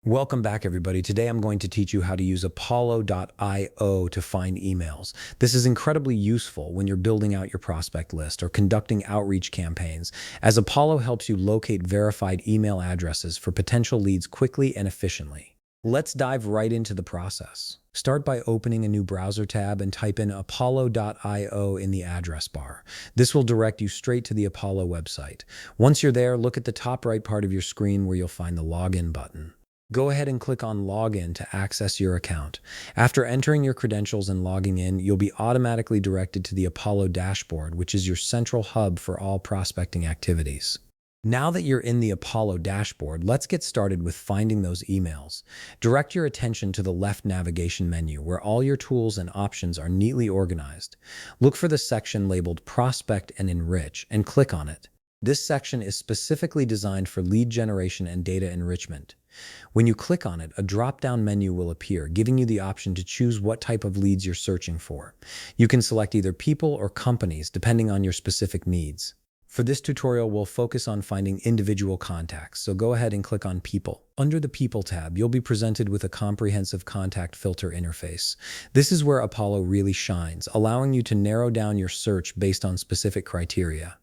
Welcome back, everybody. Today I'm going to teach you how to use Apollo.io to find emails. This is incredibly useful when you're building out your prospect list or conducting outreach campaigns, as Apollo helps you locate verified email addresses for potential leads quickly and efficiently. Let's dive right into the process. Start by opening a new browser tab and type in Apollo.io in the address bar. This will direct you straight to the Apollo website. Once you're there, look at the top right part of your screen where you'll find the Login button. Go ahead and click on Login to access your account. After entering your credentials and logging in, you'll be automatically directed to the Apollo dashboard, which is your central hub for all prospecting activities. Now that you're in the Apollo dashboard, let's get started with finding those emails. Direct your attention to the left navigation menu, where all your tools and options are neatly organized. Look for the section labeled Prospect and Enrich and click on it. This section is specifically designed for lead generation and data enrichment. When you click on it, a drop-down menu will appear, giving you the option to choose what type of leads you're searching for. You can select either people or companies, depending on your specific needs. For this tutorial, we'll focus on finding individual contacts, so go ahead and click on People. Under the People tab, you'll be presented with a comprehensive contact filter interface. This is where Apollo really shines, allowing you to narrow down your search based on specific criteria.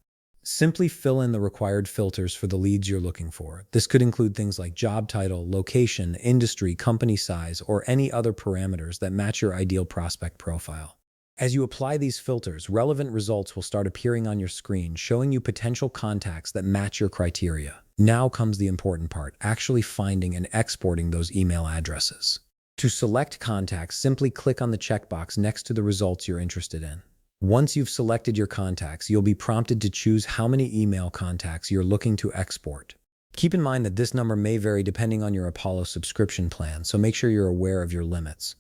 Simply fill in the required filters for the leads you're looking for. This could include things like job title, location, industry, company size, or any other parameters that match your ideal prospect profile. As you apply these filters, relevant results will start appearing on your screen, showing you potential contacts that match your criteria. Now comes the important part, actually finding and exporting those email addresses. To select contacts, simply click on the checkbox next to the results you're interested in. Once you've selected your contacts, you'll be prompted to choose how many email contacts you're looking to export. Keep in mind that this number may vary depending on your Apollo subscription plan, so make sure you're aware of your limits.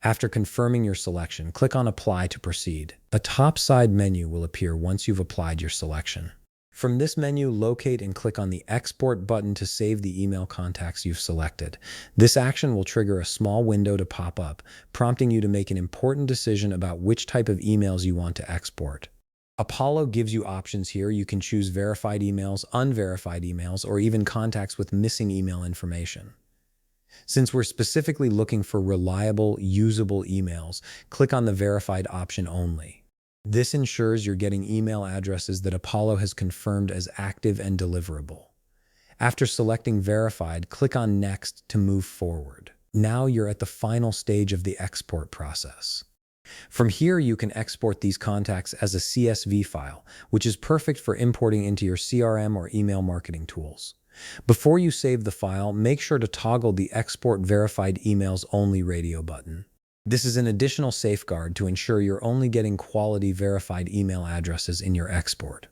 After confirming your selection, click on Apply to proceed. A top side menu will appear once you've applied your selection. From this menu, locate and click on the Export button to save the email contacts you've selected. This action will trigger a small window to pop up, prompting you to make an important decision about which type of emails you want to export. Apollo gives you options here. You can choose verified emails, unverified emails, or even contacts with missing email information. Since we're specifically looking for reliable, usable emails, click on the verified option only. This ensures you're getting email addresses that Apollo has confirmed as active and deliverable. After selecting Verified, click on Next to move forward. Now you're at the final stage of the export process. From here, you can export these contacts as a CSV file, which is perfect for importing into your CRM or email marketing tools. Before you save the file, make sure to toggle the Export Verified Emails Only radio button. This is an additional safeguard to ensure you're only getting quality verified email addresses in your export.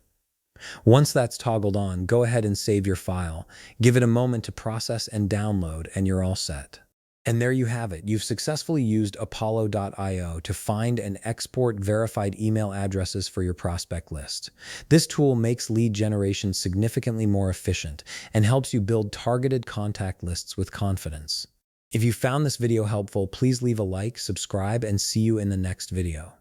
Once that's toggled on, go ahead and save your file. Give it a moment to process and download, and you're all set. And there you have it. You've successfully used Apollo.io to find and export verified email addresses for your prospect list. This tool makes lead generation significantly more efficient and helps you build targeted contact lists with confidence. If you found this video helpful, please leave a like, subscribe, and see you in the next video.